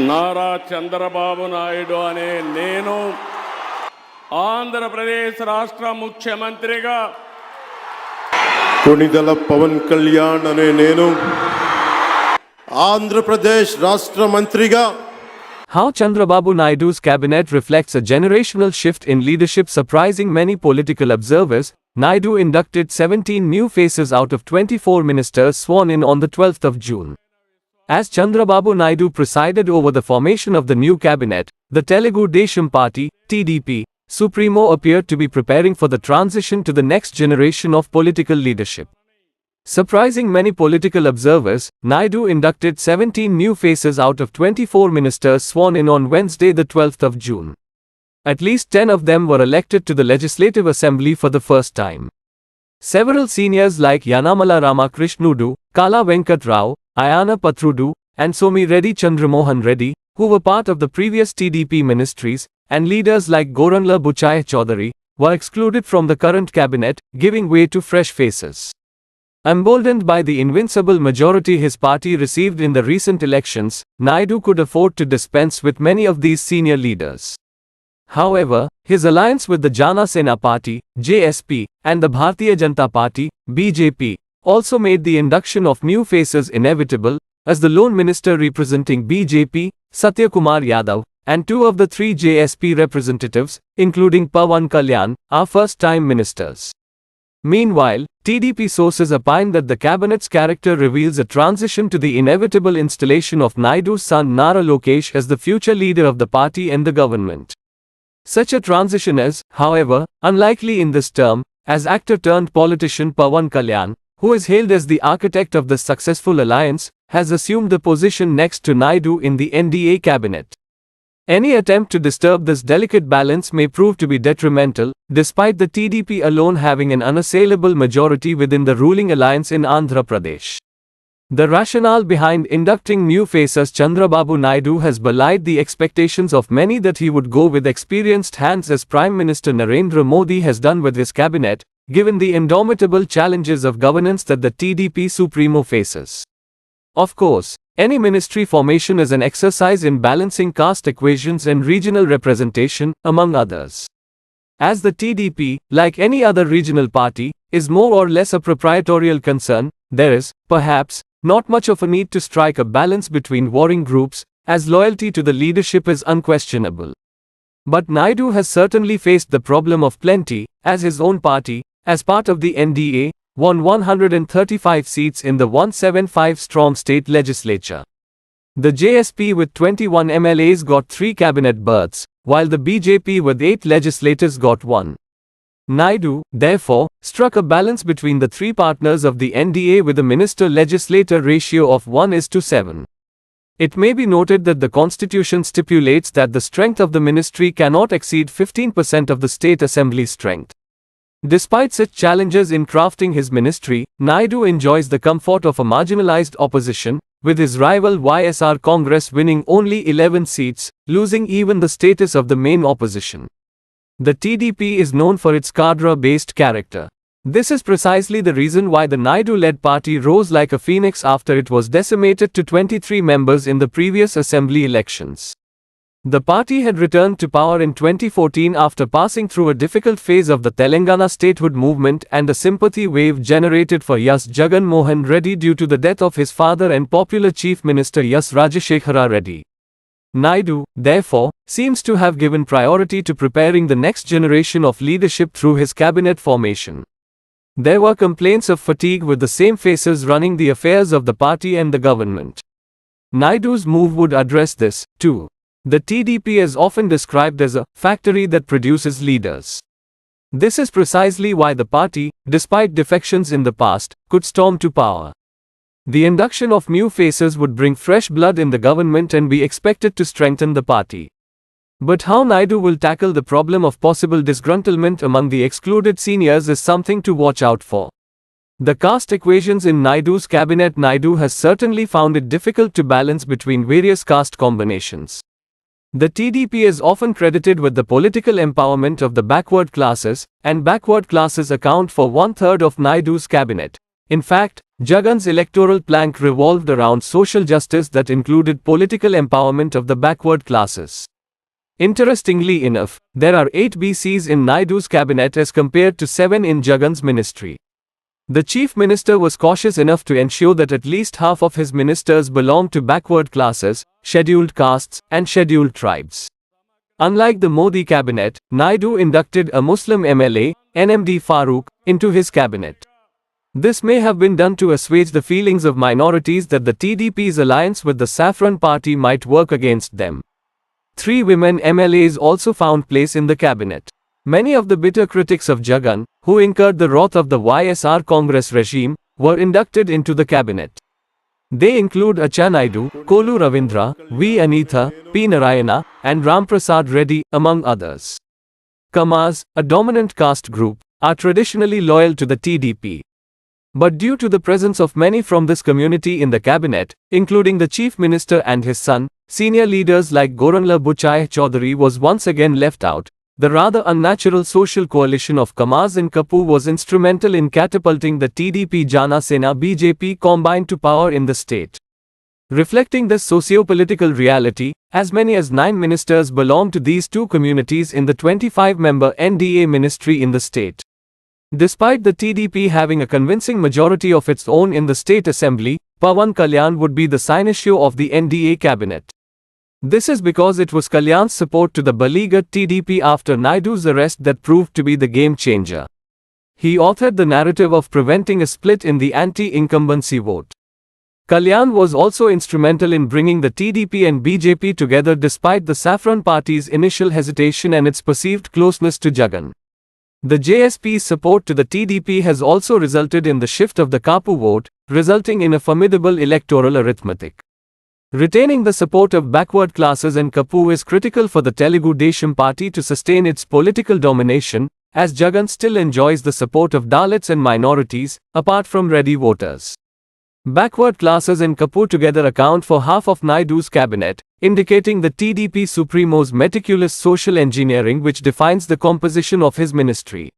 నారా చంద్రబాబు నాయుడు అనే నేను ఆంధ్రప్రదేశ్ రాష్ట్ర ముఖ్యమంత్రిగా, కొణిదెల పవన్ కళ్యాణ్ అనే నేను ఆంధ్రప్రదేశ్ రాష్ట్ర మంత్రిగా. How Chandrababu Naidu's cabinet reflects a generational shift in leadership surprising many political observers. Naidu inducted 17 new faces out of 24 ministers sworn in on the 12th of June. As Chandrababu Naidu presided over the formation of the new cabinet, the Telugu Desam Party, TDP, supremo appeared to be preparing for the transition to the next generation of political leadership. Surprising many political observers, Naidu inducted 17 new faces out of 24 ministers sworn in on Wednesday the 12th of June. At least 10 of them were elected to the Legislative Assembly for the first time. Several seniors like Yanamala Rama Krishnudu, Venkata Rao, Ayyanna Patrudu, and Somi Reddy Chandramohan Reddy, who were part of the previous TDP ministries, and leaders like Gorantla Butchaiah Chowdary, were excluded from the current cabinet, giving way to fresh faces. Emboldened by the invincible majority his party received in the recent elections, Naidu could afford to dispense with many of these senior leaders. However, his alliance with the Janasena Party, JSP, and the Bharatiya Janata Party, BJP, also made the induction of new faces inevitable, as the lone minister representing BJP, Satyakumar Yadav, and two of the three JSP representatives, including Pawan Kalyan, are first-time ministers. Meanwhile, TDP sources opine that the cabinet's character reveals a transition to the inevitable installation of Naidu's son Nara Lokesh as the future leader of the party and the government. Such a transition is, however, unlikely in this term, as actor-turned-politician Pawan Kalyan, who is hailed as the architect of this successful alliance, has assumed the position next to Naidu in the NDA cabinet. Any attempt to disturb this delicate balance may prove to be detrimental, despite the TDP alone having an unassailable majority within the ruling alliance in Andhra Pradesh. The rationale behind inducting new faces Chandrababu Naidu has belied the expectations of many that he would go with experienced hands as Prime Minister Narendra Modi has done with his cabinet, given the indomitable challenges of governance that the TDP supremo faces. Of course, any ministry formation is an exercise in balancing caste equations and regional representation, among others. As the TDP, like any other regional party, is more or less a proprietorial concern, there is, perhaps, not much of a need to strike a balance between warring groups, as loyalty to the leadership is unquestionable. But Naidu has certainly faced the problem of plenty, as his own party, as part of the NDA, won 135 seats in the 175-strong state legislature. The JSP with 21 MLAs got 3 cabinet berths, while the BJP with 8 legislators got 1. Naidu, therefore, struck a balance between the 3 partners of the NDA with a minister-legislator ratio of 1:7. It may be noted that the constitution stipulates that the strength of the ministry cannot exceed 15% of the state assembly strength. Despite such challenges in crafting his ministry, Naidu enjoys the comfort of a marginalized opposition, with his rival YSR Congress winning only 11 seats, losing even the status of the main opposition. The TDP is known for its cadre-based character. This is precisely the reason why the Naidu-led party rose like a phoenix after it was decimated to 23 members in the previous assembly elections. The party had returned to power in 2014 after passing through a difficult phase of the Telangana statehood movement and a sympathy wave generated for S. Jagannath Reddy due to the death of his father and popular Chief Minister S. Rajashekara Reddy. Naidu, therefore, seems to have given priority to preparing the next generation of leadership through his cabinet formation. There were complaints of fatigue with the same faces running the affairs of the party and the government. Naidu's move would address this, too. The TDP is often described as a factory that produces leaders. This is precisely why the party, despite defections in the past, could storm to power. The induction of new faces would bring fresh blood in the government and be expected to strengthen the party. But how Naidu will tackle the problem of possible disgruntlement among the excluded seniors is something to watch out for. The caste equations in Naidu's cabinet. Naidu has certainly found it difficult to balance between various caste combinations. The TDP is often credited with the political empowerment of the backward classes, and backward classes account for 1/3 of Naidu's cabinet. In fact, Jagan's electoral plank revolved around social justice that included political empowerment of the backward classes. Interestingly enough, there are 8 BCs in Naidu's cabinet as compared to 7 in Jagan's ministry. The chief minister was cautious enough to ensure that at least half of his ministers belonged to backward classes, scheduled castes, and scheduled tribes. Unlike the Modi cabinet, Naidu inducted a Muslim MLA, NMD Farooq, into his cabinet. This may have been done to assuage the feelings of minorities that the TDP's alliance with the Saffron Party might work against them. 3 women MLAs also found place in the cabinet. Many of the bitter critics of Jagan, who incurred the wrath of the YSR Congress regime, were inducted into the cabinet. They include Acha Naidu, Kolu Ravindra, V. Anitha, P. Narayana, and Ramprasad Reddy, among others. Kamas, a dominant caste group, are traditionally loyal to the TDP. But due to the presence of many from this community in the cabinet, including the chief minister and his son, senior leaders like Gorantla Butchaiah Chowdary was once again left out. The rather unnatural social coalition of Kamas and Kapu was instrumental in catapulting the tdp-janasena BJP combined to power in the state. Reflecting this socio-political reality, as many as 9 ministers belong to these two communities in the 25-member NDA ministry in the state. Despite the TDP having a convincing majority of its own in the state assembly, Pawan Kalyan would be the cynosure of the NDA cabinet. This is because it was Kalyan's support to the beleaguered TDP after Naidu's arrest that proved to be the game changer. He authored the narrative of preventing a split in the anti-incumbency vote. Kalyan was also instrumental in bringing the TDP and BJP together despite the Saffron Party's initial hesitation and its perceived closeness to Jagan. The JSP's support to the TDP has also resulted in the shift of the Kapu vote, resulting in a formidable electoral arithmetic. Retaining the support of backward classes and Kapu is critical for the Telugu Desam Party to sustain its political domination, as Jagan still enjoys the support of Dalits and minorities, apart from Reddy voters. Backward classes and Kapu together account for half of Naidu's cabinet, indicating the TDP supremo's meticulous social engineering which defines the composition of his ministry.